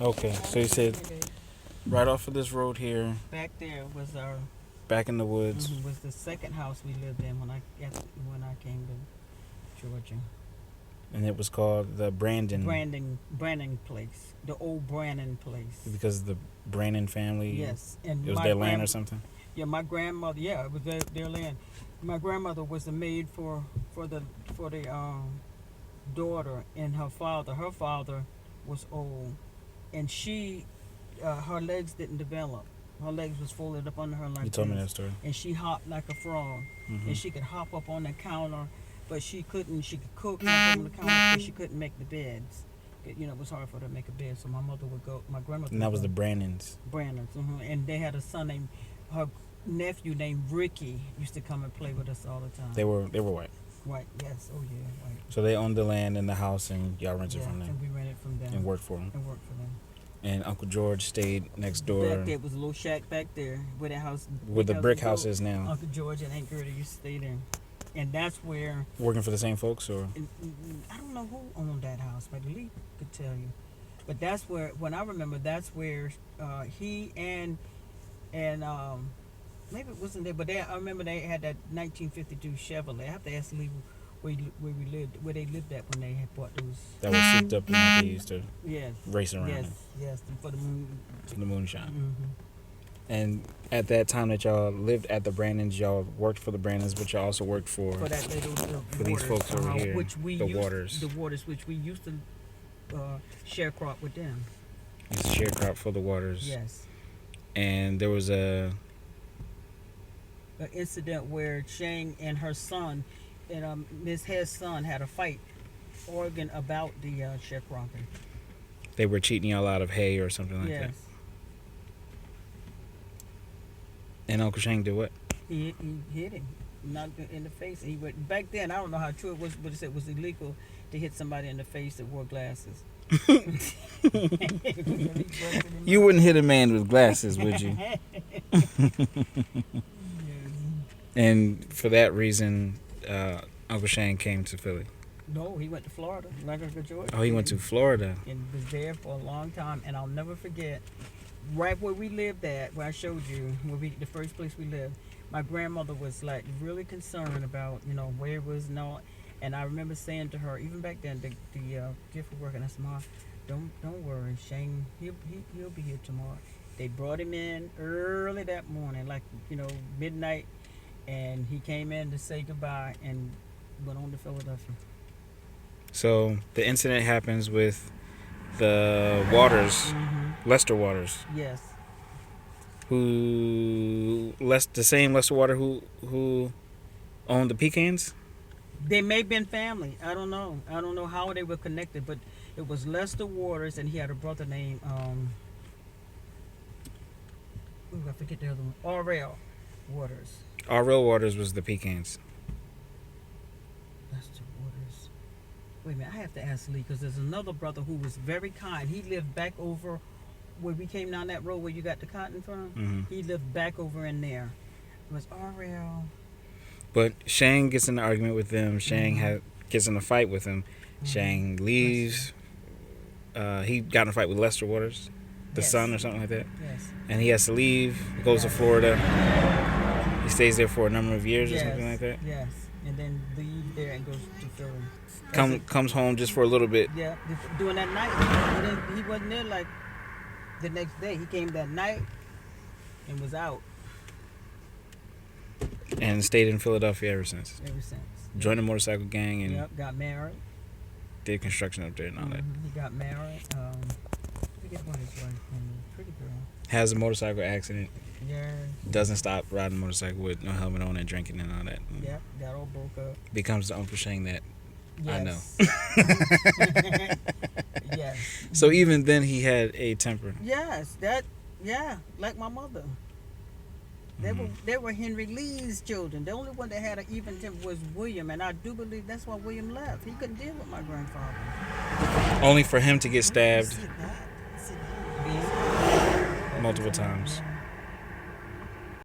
Okay, so you said right off of this road here, Back there was our back in the woods. was the second house we lived in when I came to Georgia. And it was called the Brandon place, the old Brandon place. because of the Brandon family. Yes, and It was their land or something. Yeah, my grandmother. Yeah, it was their land. My grandmother was the maid for the daughter and her father. Her father was old, and she her legs didn't develop. Her legs was folded up under her like You told me this, that story. and she hopped like a frog. Mhm. And she could hop up on the counter, but she couldn't. She could cook hop on the counter, but she couldn't make the beds. It was hard for her to make a bed, so my mother would go. My grandmother. And that was would the go. Brandons. Brandons, and they had a son named her nephew named Ricky used to come and play with us all the time. They were white. White, yes, oh yeah, white. So they owned the land and the house, and y'all rented Yeah, from them and we rented from them and worked for them. them. And Uncle George stayed next door Back there was a little shack back there where that house, where the brick house was. is now. Uncle George and Aunt Gertie used to stay there, and that's where. Working for the same folks, or I don't know who owned that house, but Lee could tell you. But that's where, when I remember, that's where he and maybe it wasn't there, but I remember they had that 1952 Chevrolet. I have to ask Lee where they lived at when they had bought those. that was souped up and that they used to Yes. race around Yes, for the moon. in the moonshine. Mm-hmm. And at that time that y'all lived at the Brandons, y'all worked for the Brandons, but y'all also worked for That little for these folks over here, which we the used, Waters. the Waters, which we used to sharecrop with them. It's a sharecrop for the Waters. Yes. And there was An incident where Shang and her son and Miss Head's son had a fight, arguing about the sharecropping. they were cheating y'all out of hay or something like Yes. that. And Uncle Shang did what? He hit him, knocked him in the face. And he went back then. I don't know how true it was, but it said it was illegal to hit somebody in the face that wore glasses. You wouldn't hit a man with glasses, would you? And for that reason, Uncle Shang came to Philly. No, he went to Florida, like Uncle George. Oh, he went to Florida. And was there for a long time. And I'll never forget, right where we lived at, where I showed you, the first place we lived, my grandmother was like really concerned about, where it was and all. And I remember saying to her, even back then, the gift for work, and I said, "Ma, don't worry, Shane, he'll be here tomorrow." They brought him in early that morning, like midnight, and he came in to say goodbye and went on to Philadelphia. So the incident happens with the Waters, Mm-hmm. Lester Waters, Yes. the same Lester Water who owned the pecans. They may have been family. I don't know. I don't know how they were connected, but it was Lester Waters, and he had a brother named I forget the other one. R.L. Waters. R.L. Waters was the pecans. Lester Waters. Wait a minute. I have to ask Lee because there's another brother who was very kind. He lived back over where we came down that road where you got the cotton from. Mm-hmm. He lived back over in there. It was R.L. But Shang gets in an argument with them. Shang Mm-hmm. gets in a fight with him. Mm-hmm. Shang leaves. He got in a fight with Lester Waters, the Yes. son or something like that. Yes. And he has to leave. Goes to Florida. He stays there for a number of years or something like that. Yes. And then leave there and goes to Philly. Comes home just for a little bit. Yeah, during that night. He wasn't there like the next day. He came that night and was out And stayed in Philadelphia ever since. ever since. Joined the motorcycle gang and Yep, got married. did construction up there and all that. He got married. I forget what his wife name. Pretty girl. Has a motorcycle accident. Yeah. Doesn't stop riding a motorcycle with no helmet on and drinking and all that. Yep, got all broke up. Becomes the Uncle Shang that I know. Yes. Yes. So even then he had a temper. Yes, like my mother. They were Henry Lee's children. The only one that had an even temper was William, and I do believe that's why William left. He couldn't deal with my grandfather. Only for him to get stabbed Sit back. multiple times.